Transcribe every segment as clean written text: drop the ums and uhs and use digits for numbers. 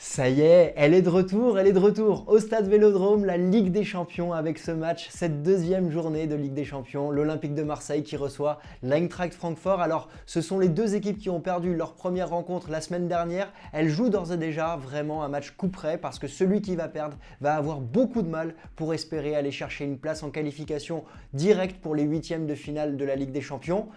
Ça y est, elle est de retour au Stade Vélodrome, la Ligue des Champions avec ce match, cette deuxième journée de Ligue des Champions, l'Olympique de Marseille qui reçoit l'Eintracht Francfort. Alors, ce sont les deux équipes qui ont perdu leur première rencontre la semaine dernière. Elles jouent d'ores et déjà vraiment un match coup près parce que celui qui va perdre va avoir beaucoup de mal pour espérer aller chercher une place en qualification directe pour les huitièmes de finale de la Ligue des Champions.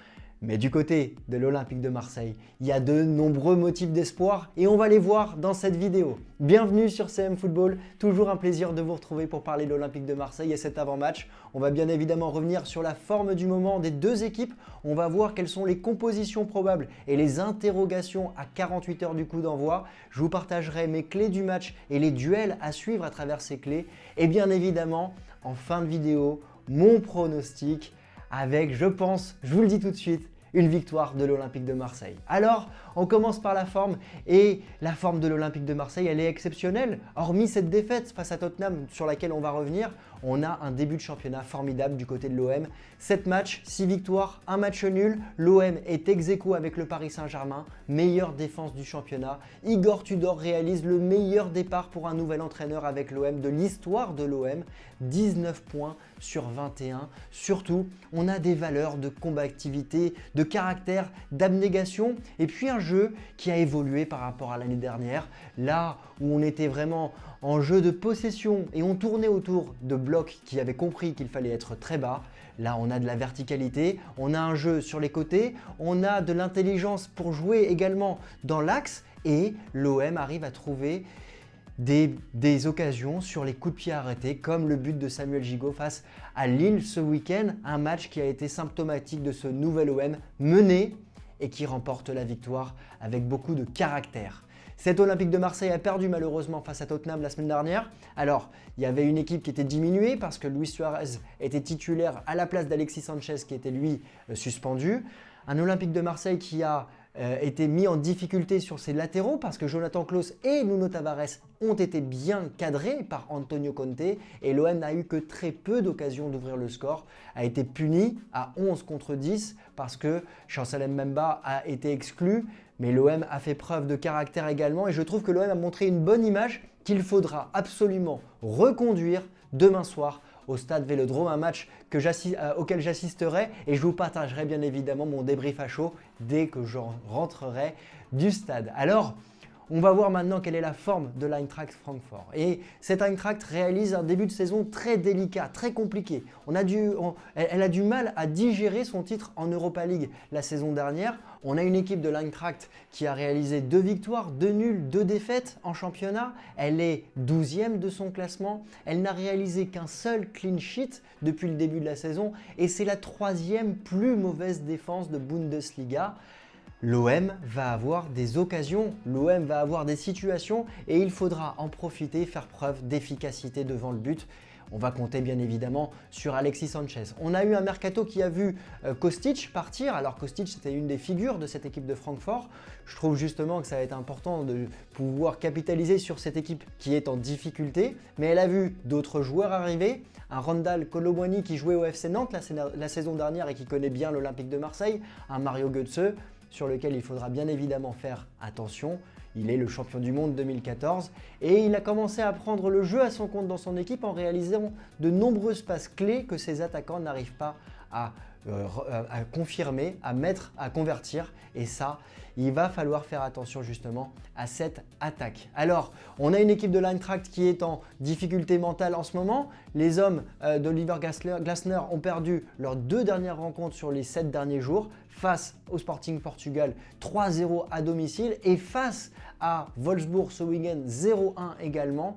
Mais du côté de l'Olympique de Marseille, il y a de nombreux motifs d'espoir et on va les voir dans cette vidéo. Bienvenue sur CM Football, toujours un plaisir de vous retrouver pour parler de l'Olympique de Marseille et cet avant-match. On va bien évidemment revenir sur la forme du moment des deux équipes. On va voir quelles sont les compositions probables et les interrogations à 48 heures du coup d'envoi. Je vous partagerai mes clés du match et les duels à suivre à travers ces clés. Et bien évidemment, en fin de vidéo, mon pronostic avec, je pense, je vous le dis tout de suite, une victoire de l'Olympique de Marseille. Alors, on commence par la forme et la forme de l'Olympique de Marseille, elle est exceptionnelle. Hormis cette défaite face à Tottenham sur laquelle on va revenir, on a un début de championnat formidable du côté de l'OM. 7 matchs, 6 victoires, 1 match nul. L'OM est ex-aequo avec le Paris Saint-Germain, meilleure défense du championnat. Igor Tudor réalise le meilleur départ pour un nouvel entraîneur avec l'OM de l'histoire de l'OM. 19 points sur 21. Surtout, on a des valeurs de combativité, de caractère, d'abnégation et puis un jeu qui a évolué par rapport à l'année dernière. Là où on était vraiment en jeu de possession et on tournait autour de blocs qui avaient compris qu'il fallait être très bas. Là, on a de la verticalité, on a un jeu sur les côtés, on a de l'intelligence pour jouer également dans l'axe et l'OM arrive à trouver des occasions sur les coups de pied arrêtés comme le but de Samuel Gigot face à Lille ce week-end. Un match qui a été symptomatique de ce nouvel OM mené et qui remporte la victoire avec beaucoup de caractère. Cet Olympique de Marseille a perdu malheureusement face à Tottenham la semaine dernière. Alors, il y avait une équipe qui était diminuée parce que Luis Suarez était titulaire à la place d'Alexis Sanchez qui était lui suspendu. Un Olympique de Marseille qui a été mis en difficulté sur ses latéraux parce que Jonathan Klaus et Nuno Tavares ont été bien cadrés par Antonio Conte et l'OM n'a eu que très peu d'occasions d'ouvrir le score, a été puni à 11 contre 10 parce que Chancellor Mbemba a été exclu, mais l'OM a fait preuve de caractère également et je trouve que l'OM a montré une bonne image qu'il faudra absolument reconduire demain soir au Stade Vélodrome, un match auquel j'assisterai et je vous partagerai bien évidemment mon débrief à chaud dès que je rentrerai du stade. Alors, on va voir maintenant quelle est la forme de l'Eintracht Francfort. Et cette Eintracht réalise un début de saison très délicat, très compliqué. Elle a du mal à digérer son titre en Europa League la saison dernière. On a une équipe de l'Eintracht qui a réalisé 2 victoires, 2 nuls, 2 défaites en championnat. Elle est 12e de son classement. Elle n'a réalisé qu'un seul clean sheet depuis le début de la saison. Et c'est la 3e plus mauvaise défense de Bundesliga. L'OM va avoir des occasions, l'OM va avoir des situations et il faudra en profiter, faire preuve d'efficacité devant le but. On va compter bien évidemment sur Alexis Sanchez. On a eu un mercato qui a vu Kostic partir. Alors Kostic, c'était une des figures de cette équipe de Francfort. Je trouve justement que ça va être important de pouvoir capitaliser sur cette équipe qui est en difficulté. Mais elle a vu d'autres joueurs arriver. Un Randal Kolo Muani qui jouait au FC Nantes la saison dernière et qui connaît bien l'Olympique de Marseille. Un Mario Götze sur lequel il faudra bien évidemment faire attention. Il est le champion du monde 2014 et il a commencé à prendre le jeu à son compte dans son équipe en réalisant de nombreuses passes clés que ses attaquants n'arrivent pas à confirmer, à convertir. Et ça, il va falloir faire attention justement à cette attaque. Alors, on a une équipe de l'Eintracht qui est en difficulté mentale en ce moment. Les hommes d'Oliver Glasner ont perdu leurs 2 dernières rencontres sur les 7 derniers jours face au Sporting Portugal 3-0 à domicile et face à Wolfsburg ce week-end 0-1 également.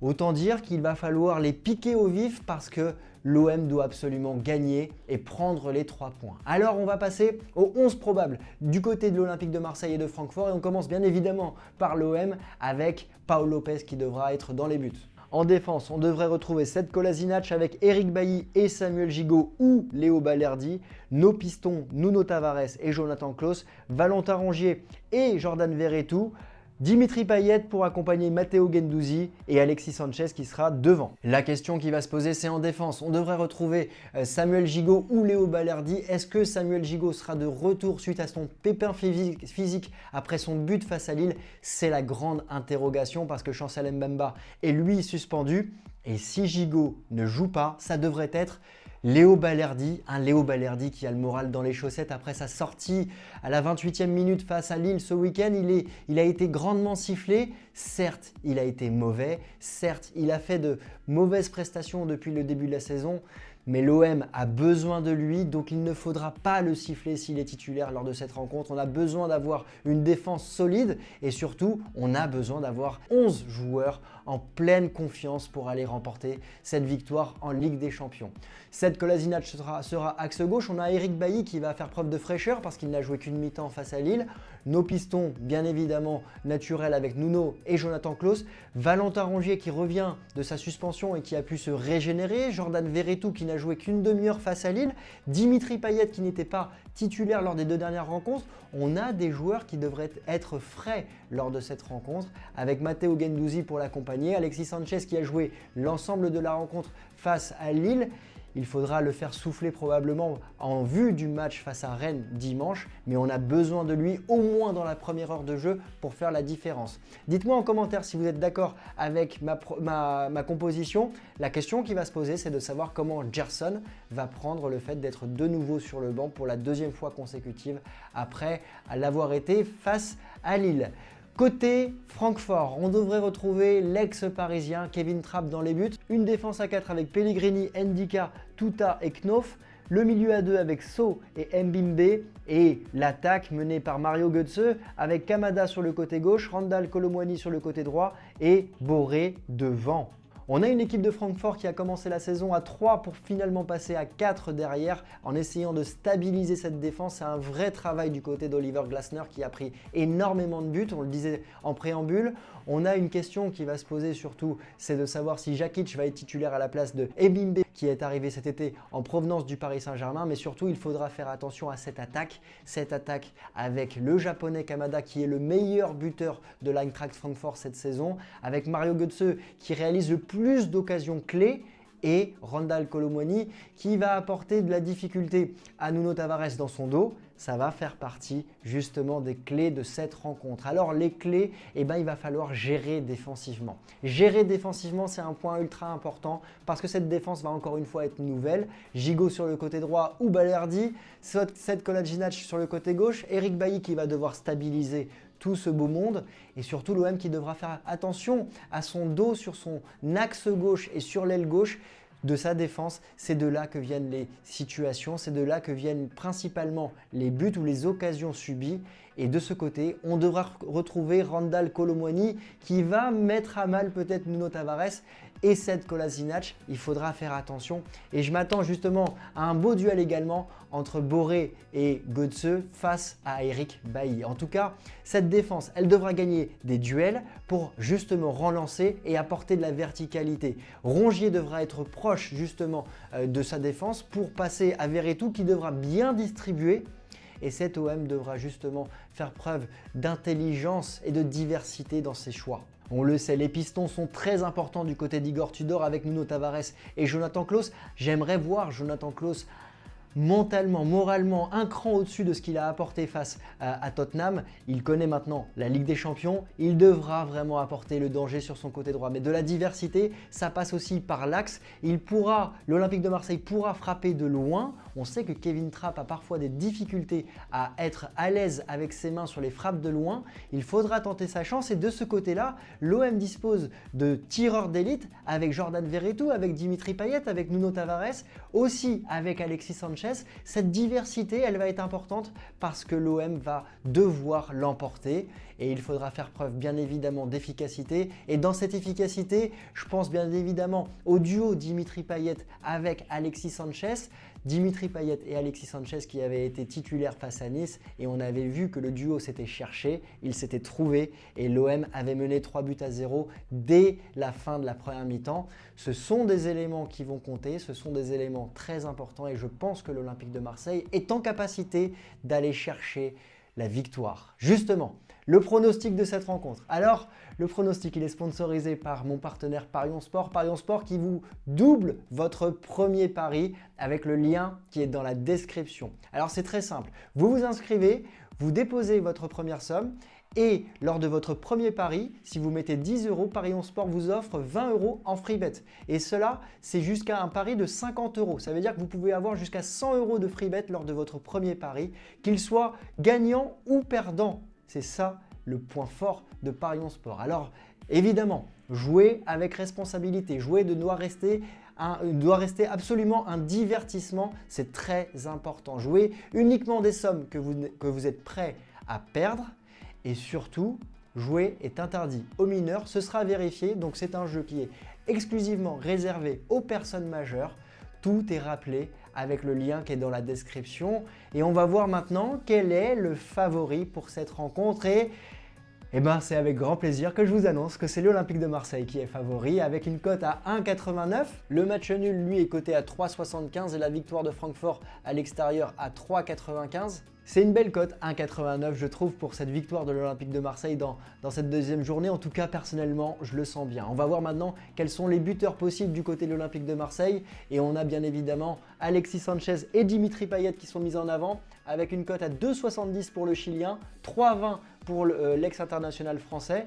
Autant dire qu'il va falloir les piquer au vif parce que l'OM doit absolument gagner et prendre les 3 points. Alors on va passer aux 11 probables du côté de l'Olympique de Marseille et de Francfort et on commence bien évidemment par l'OM avec Paul Lopez qui devra être dans les buts. En défense, on devrait retrouver Sead Kolasinac avec Eric Bailly et Samuel Gigot ou Léo Balerdi. Nos pistons, Nuno Tavares et Jonathan Klaus. Valentin Rongier et Jordan Verretou. Dimitri Payet pour accompagner Matteo Guendouzi et Alexis Sanchez qui sera devant. La question qui va se poser, c'est en défense. On devrait retrouver Samuel Gigot ou Léo Balerdi. Est-ce que Samuel Gigot sera de retour suite à son pépin physique après son but face à Lille? C'est la grande interrogation parce que Chancel Mbemba est lui suspendu. Et si Gigot ne joue pas, ça devrait être Léo Balerdi, un Léo Balerdi qui a le moral dans les chaussettes après sa sortie à la 28e minute face à Lille ce week-end. Il a été grandement sifflé. Certes, il a été mauvais. Certes, il a fait de mauvaises prestations depuis le début de la saison. Mais l'OM a besoin de lui, donc il ne faudra pas le siffler s'il est titulaire lors de cette rencontre. On a besoin d'avoir une défense solide et surtout, on a besoin d'avoir 11 joueurs en pleine confiance pour aller remporter cette victoire en Ligue des Champions. Cette Kolasinac sera axe gauche. On a Eric Bailly qui va faire preuve de fraîcheur parce qu'il n'a joué qu'une mi-temps face à Lille. Nos pistons, bien évidemment, naturels avec Nuno et Jonathan Klaus. Valentin Rongier qui revient de sa suspension et qui a pu se régénérer. Jordan Verretou qui n'a joué qu'une demi-heure face à Lille. Dimitri Payet qui n'était pas titulaire lors des 2 dernières rencontres. On a des joueurs qui devraient être frais lors de cette rencontre avec Matteo Guendouzi pour l'accompagner. Alexis Sanchez qui a joué l'ensemble de la rencontre face à Lille. Il faudra le faire souffler probablement en vue du match face à Rennes dimanche, mais on a besoin de lui au moins dans la première heure de jeu pour faire la différence. Dites-moi en commentaire si vous êtes d'accord avec ma composition. La question qui va se poser, c'est de savoir comment Gerson va prendre le fait d'être de nouveau sur le banc pour la 2e fois consécutive après l'avoir été face à Lille. Côté Francfort, on devrait retrouver l'ex-parisien Kevin Trapp dans les buts. Une défense à 4 avec Pellegrini, Ndika, Tuta et Knof. Le milieu à 2 avec So et Mbimbe. Et l'attaque menée par Mario Götze avec Kamada sur le côté gauche, Randal Kolo Muani sur le côté droit et Borré devant. On a une équipe de Francfort qui a commencé la saison à 3 pour finalement passer à 4 derrière en essayant de stabiliser cette défense. C'est un vrai travail du côté d'Oliver Glasner qui a pris énormément de buts, on le disait en préambule. On a une question qui va se poser surtout, c'est de savoir si Jakic va être titulaire à la place de Mbimbe qui est arrivé cet été en provenance du Paris Saint-Germain. Mais surtout, il faudra faire attention à cette attaque avec le japonais Kamada qui est le meilleur buteur de l'Eintracht Francfort cette saison, avec Mario Götze qui réalise le plus d'occasions clés et Randal Kolo Muani qui va apporter de la difficulté à Nuno Tavares dans son dos. Ça va faire partie justement des clés de cette rencontre. Alors les clés, il va falloir gérer défensivement. Gérer défensivement, c'est un point ultra important parce que cette défense va encore une fois être nouvelle. Gigot sur le côté droit ou Balerdi, cette Kolasinac sur le côté gauche, Eric Bailly qui va devoir stabiliser tout ce beau monde et surtout l'OM qui devra faire attention à son dos sur son axe gauche et sur l'aile gauche de sa défense. C'est de là que viennent les situations, c'est de là que viennent principalement les buts ou les occasions subies. Et de ce côté, on devra retrouver Randal Kolo Muani qui va mettre à mal peut-être Nuno Tavares et cette Kolasinac. Il faudra faire attention. Et je m'attends justement à un beau duel également entre Borré et Götze face à Eric Bailly. En tout cas, cette défense, elle devra gagner des duels pour justement relancer et apporter de la verticalité. Rongier devra être proche justement de sa défense pour passer à Verretou qui devra bien distribuer. Et cet OM devra justement faire preuve d'intelligence et de diversité dans ses choix. On le sait, les pistons sont très importants du côté d'Igor Tudor avec Nuno Tavares et Jonathan Klaus. J'aimerais voir Jonathan Klaus mentalement, moralement, un cran au-dessus de ce qu'il a apporté face à Tottenham. Il connaît maintenant la Ligue des Champions. Il devra vraiment apporter le danger sur son côté droit. Mais de la diversité, ça passe aussi par l'axe. L'Olympique de Marseille pourra frapper de loin. On sait que Kevin Trapp a parfois des difficultés à être à l'aise avec ses mains sur les frappes de loin. Il faudra tenter sa chance et de ce côté-là, l'OM dispose de tireurs d'élite avec Jordan Verretou, avec Dimitri Payet, avec Nuno Tavares, aussi avec Alexis Sanchez. Cette diversité, elle va être importante parce que l'OM va devoir l'emporter et il faudra faire preuve bien évidemment d'efficacité. Et dans cette efficacité, je pense bien évidemment au duo Dimitri Payet avec Alexis Sanchez. Dimitri Payet et Alexis Sanchez qui avaient été titulaires face à Nice et on avait vu que le duo s'était cherché, il s'était trouvé et l'OM avait mené 3-0 dès la fin de la première mi-temps. Ce sont des éléments qui vont compter, ce sont des éléments très importants et je pense que l'Olympique de Marseille est en capacité d'aller chercher la victoire. Justement, le pronostic de cette rencontre. Alors, le pronostic, il est sponsorisé par mon partenaire Parions Sport. Parions Sport qui vous double votre premier pari avec le lien qui est dans la description. Alors, c'est très simple. Vous vous inscrivez, vous déposez votre première somme et lors de votre premier pari, si vous mettez 10 €, Parions Sport vous offre 20 € en free bet. Et cela, c'est jusqu'à un pari de 50 €. Ça veut dire que vous pouvez avoir jusqu'à 100 € de free bet lors de votre premier pari, qu'il soit gagnant ou perdant. C'est ça le point fort de Parions Sport. Alors évidemment, jouez avec responsabilité, jouer doit rester absolument un divertissement, c'est très important. Jouez uniquement des sommes que vous êtes prêt à perdre et surtout, jouer est interdit aux mineurs, ce sera vérifié, donc c'est un jeu qui est exclusivement réservé aux personnes majeures. Tout est rappelé avec le lien qui est dans la description. Et on va voir maintenant quel est le favori pour cette rencontre. Et c'est avec grand plaisir que je vous annonce que c'est l'Olympique de Marseille qui est favori avec une cote à 1,89. Le match nul, lui, est coté à 3,75 et la victoire de Francfort à l'extérieur à 3,95. C'est une belle cote, 1,89 je trouve, pour cette victoire de l'Olympique de Marseille dans cette deuxième journée. En tout cas, personnellement, je le sens bien. On va voir maintenant quels sont les buteurs possibles du côté de l'Olympique de Marseille. Et on a bien évidemment Alexis Sanchez et Dimitri Payet qui sont mis en avant avec une cote à 2,70 pour le Chilien, 3,20 pour l'ex-international français.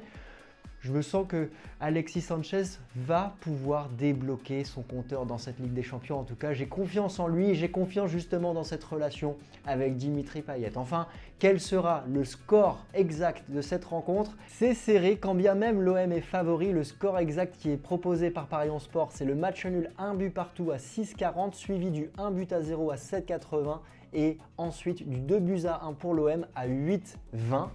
Je me sens que Alexis Sanchez va pouvoir débloquer son compteur dans cette Ligue des Champions. En tout cas, j'ai confiance en lui et j'ai confiance justement dans cette relation avec Dimitri Payet. Enfin, quel sera le score exact de cette rencontre? C'est serré, quand bien même l'OM est favori. Le score exact qui est proposé par Parions Sport, c'est le match nul 1 but partout à 6,40, suivi du 1 but à 0 à 7,80 et ensuite du 2 buts à 1 pour l'OM à 8,20.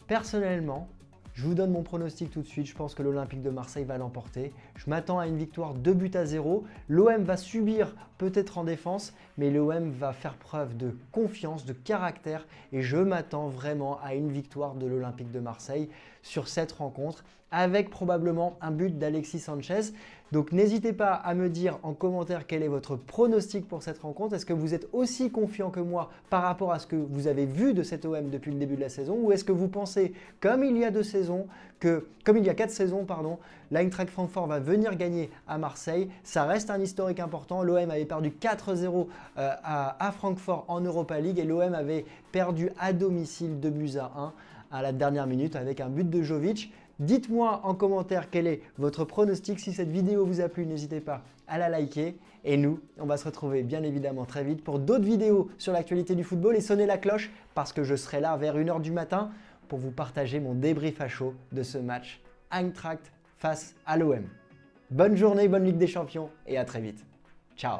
Personnellement, je vous donne mon pronostic tout de suite, je pense que l'Olympique de Marseille va l'emporter. Je m'attends à une victoire 2 buts à 0. L'OM va subir peut-être en défense, mais l'OM va faire preuve de confiance, de caractère et je m'attends vraiment à une victoire de l'Olympique de Marseille sur cette rencontre avec probablement un but d'Alexis Sanchez. Donc n'hésitez pas à me dire en commentaire quel est votre pronostic pour cette rencontre. Est-ce que vous êtes aussi confiant que moi par rapport à ce que vous avez vu de cette OM depuis le début de la saison ou est-ce que vous pensez, comme il y a 4 saisons, l'Eintracht Francfort va venir gagner à Marseille? Ça reste un historique important. L'OM avait perdu 4-0 à Francfort en Europa League et l'OM avait perdu à domicile 2 buts à 1 à la dernière minute avec un but de Jovic. Dites-moi en commentaire quel est votre pronostic. Si cette vidéo vous a plu, n'hésitez pas à la liker. Et nous, on va se retrouver bien évidemment très vite pour d'autres vidéos sur l'actualité du football. Et sonnez la cloche parce que je serai là vers 1 h du matin pour vous partager mon débrief à chaud de ce match Eintracht face à l'OM. Bonne journée, bonne Ligue des Champions et à très vite. Ciao!